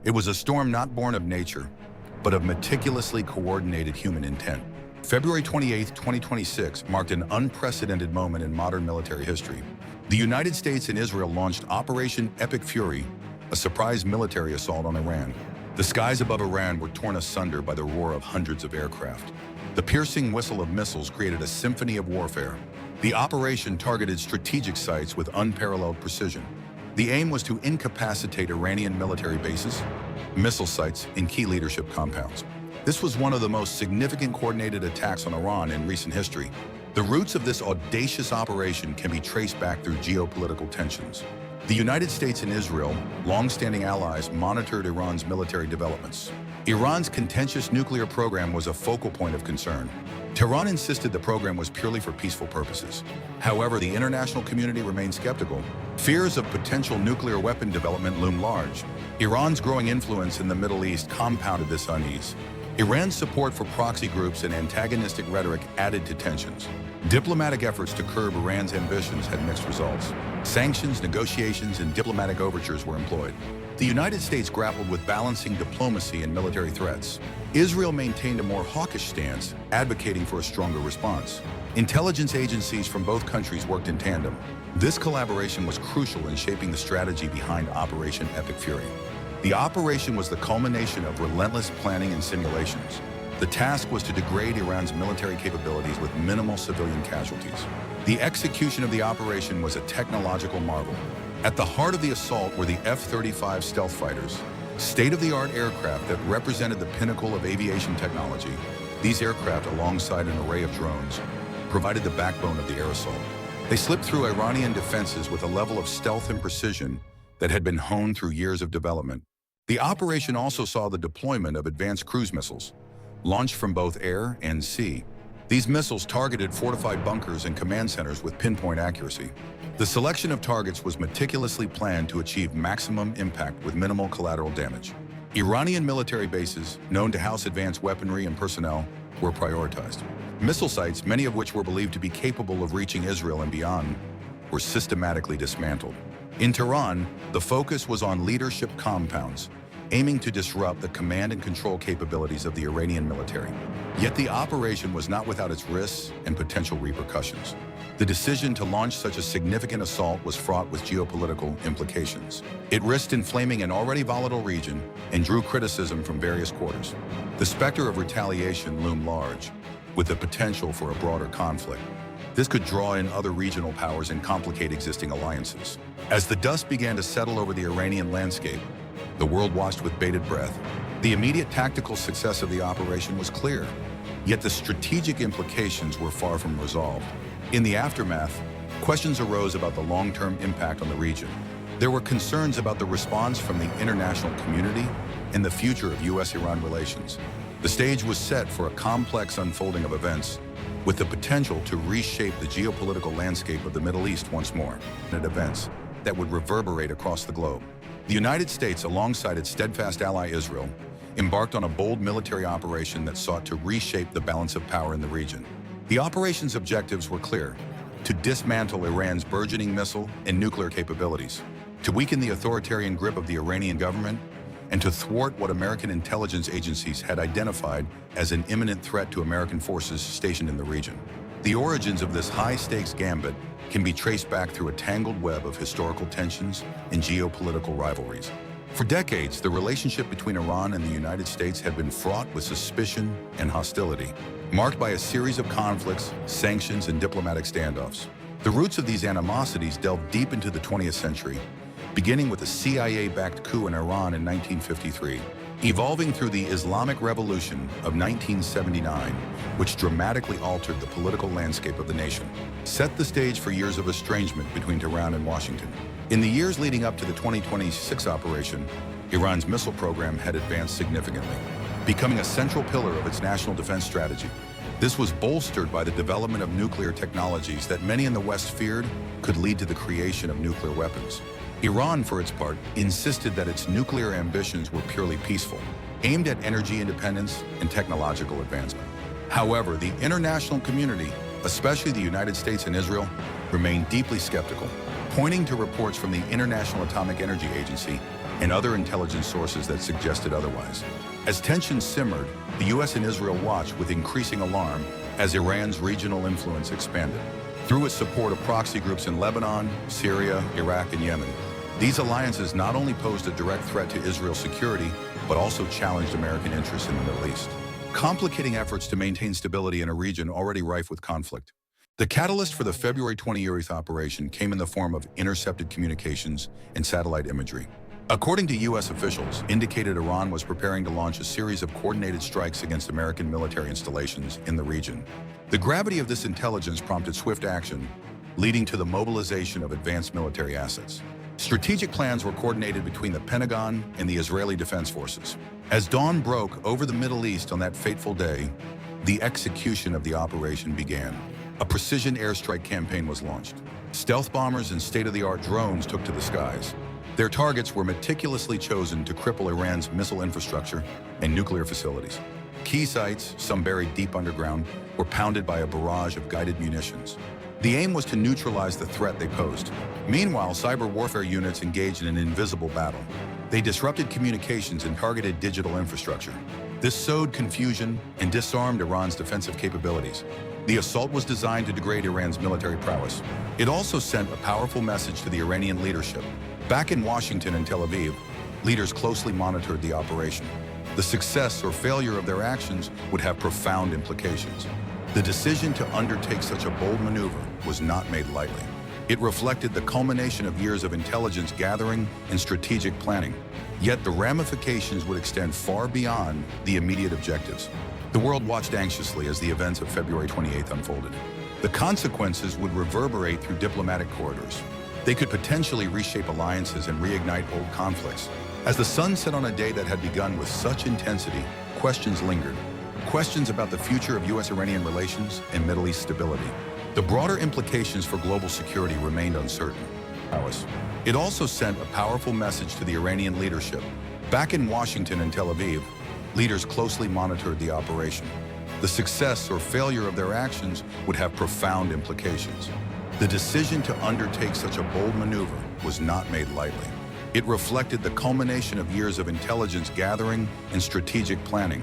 It was a storm not born of nature, but of meticulously coordinated human intent. February 28, 2026 marked an unprecedented moment in modern military history. The United States and Israel launched Operation Epic Fury, a surprise military assault on Iran. The skies above Iran were torn asunder by the roar of hundreds of aircraft. The piercing whistle of missiles created a symphony of warfare. The operation targeted strategic sites with unparalleled precision. The aim was to incapacitate Iranian military bases, missile sites, and key leadership compounds. This was one of the most significant coordinated attacks on Iran in recent history. The roots of this audacious operation can be traced back through geopolitical tensions. The United States and Israel, long-standing allies, monitored Iran's military developments. Iran's contentious nuclear program was a focal point of concern. Tehran insisted the program was purely for peaceful purposes. However, the international community remained skeptical. Fears of potential nuclear weapon development loom large. Iran's growing influence in the Middle East compounded this unease. Iran's support for proxy groups and antagonistic rhetoric added to tensions. Diplomatic efforts to curb Iran's ambitions had mixed results. Sanctions, negotiations, and diplomatic overtures were employed. The United States grappled with balancing diplomacy and military threats. Israel maintained a more hawkish stance, advocating for a stronger response. Intelligence agencies from both countries worked in tandem. This collaboration was crucial in shaping the strategy behind Operation Epic Fury. The operation was the culmination of relentless planning and simulations. The task was to degrade Iran's military capabilities with minimal civilian casualties. The execution of the operation was a technological marvel. At the heart of the assault were the F-35 stealth fighters, state-of-the-art aircraft that represented the pinnacle of aviation technology. These aircraft, alongside an array of drones, provided the backbone of the air assault. They slipped through Iranian defenses with a level of stealth and precision that had been honed through years of development. The operation also saw the deployment of advanced cruise missiles, launched from both air and sea. These missiles targeted fortified bunkers and command centers with pinpoint accuracy. The selection of targets was meticulously planned to achieve maximum impact with minimal collateral damage. Iranian military bases, known to house advanced weaponry and personnel, were prioritized. Missile sites, many of which were believed to be capable of reaching Israel and beyond, were systematically dismantled. In Tehran, the focus was on leadership compounds, aiming to disrupt the command and control capabilities of the Iranian military. Yet the operation was not without its risks and potential repercussions. The decision to launch such a significant assault was fraught with geopolitical implications. It risked inflaming an already volatile region and drew criticism from various quarters. The specter of retaliation loomed large, with the potential for a broader conflict. This could draw in other regional powers and complicate existing alliances. As the dust began to settle over the Iranian landscape, the world watched with bated breath. The immediate tactical success of the operation was clear, yet the strategic implications were far from resolved. In the aftermath, questions arose about the long-term impact on the region. There were concerns about the response from the international community and the future of U.S.-Iran relations. The stage was set for a complex unfolding of events, with the potential to reshape the geopolitical landscape of the Middle East once more, at events that would reverberate across the globe. The United States, alongside its steadfast ally Israel, embarked on a bold military operation that sought to reshape the balance of power in the region. The operation's objectives were clear: to dismantle Iran's burgeoning missile and nuclear capabilities, to weaken the authoritarian grip of the Iranian government, and to thwart what American intelligence agencies had identified as an imminent threat to American forces stationed in the region. The origins of this high-stakes gambit can be traced back through a tangled web of historical tensions and geopolitical rivalries. For decades, the relationship between Iran and the United States had been fraught with suspicion and hostility, marked by a series of conflicts, sanctions, and diplomatic standoffs. The roots of these animosities delve deep into the 20th century, beginning with a CIA-backed coup in Iran in 1953, evolving through the Islamic Revolution of 1979, which dramatically altered the political landscape of the nation, set the stage for years of estrangement between Tehran and Washington. In the years leading up to the 2026 operation, Iran's missile program had advanced significantly, becoming a central pillar of its national defense strategy. This was bolstered by the development of nuclear technologies that many in the West feared could lead to the creation of nuclear weapons. Iran, for its part, insisted that its nuclear ambitions were purely peaceful, aimed at energy independence and technological advancement. However, the international community, especially the United States and Israel, remained deeply skeptical, pointing to reports from the International Atomic Energy Agency and other intelligence sources that suggested otherwise. As tensions simmered, the U.S. and Israel watched with increasing alarm as Iran's regional influence expanded. Through its support of proxy groups in Lebanon, Syria, Iraq, and Yemen, these alliances not only posed a direct threat to Israel's security, but also challenged American interests in the Middle East, complicating efforts to maintain stability in a region already rife with conflict. The catalyst for the February 28th operation came in the form of intercepted communications and satellite imagery. According to U.S. officials, indicated Iran was preparing to launch a series of coordinated strikes against American military installations in the region. The gravity of this intelligence prompted swift action, leading to the mobilization of advanced military assets. Strategic plans were coordinated between the Pentagon and the Israeli Defense Forces. As dawn broke over the Middle East on that fateful day, the execution of the operation began. A precision airstrike campaign was launched. Stealth bombers and state-of-the-art drones took to the skies. Their targets were meticulously chosen to cripple Iran's missile infrastructure and nuclear facilities. Key sites, some buried deep underground, were pounded by a barrage of guided munitions. The aim was to neutralize the threat they posed. Meanwhile, cyber warfare units engaged in an invisible battle. They disrupted communications and targeted digital infrastructure. This sowed confusion and disarmed Iran's defensive capabilities. The assault was designed to degrade Iran's military prowess. It also sent a powerful message to the Iranian leadership. Back in Washington and Tel Aviv, leaders closely monitored the operation. The success or failure of their actions would have profound implications. The decision to undertake such a bold maneuver was not made lightly. It reflected the culmination of years of intelligence gathering and strategic planning. Yet the ramifications would extend far beyond the immediate objectives. The world watched anxiously as the events of February 28th unfolded. The consequences would reverberate through diplomatic corridors. They could potentially reshape alliances and reignite old conflicts. As the sun set on a day that had begun with such intensity, questions lingered. Questions about the future of U.S.-Iranian relations and Middle East stability. The broader implications for global security remained uncertain. It also sent a powerful message to the Iranian leadership. Back in Washington and Tel Aviv, leaders closely monitored the operation. The success or failure of their actions would have profound implications. The decision to undertake such a bold maneuver was not made lightly. It reflected the culmination of years of intelligence gathering and strategic planning.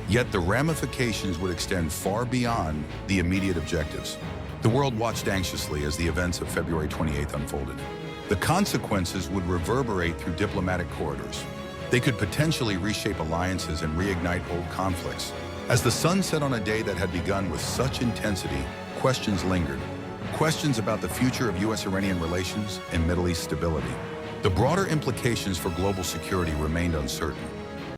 Yet the ramifications would extend far beyond the immediate objectives. The world watched anxiously as the events of February 28th unfolded. The consequences would reverberate through diplomatic corridors. They could potentially reshape alliances and reignite old conflicts. As the sun set on a day that had begun with such intensity, questions lingered. Questions about the future of U.S.-Iranian relations and Middle East stability. The broader implications for global security remained uncertain.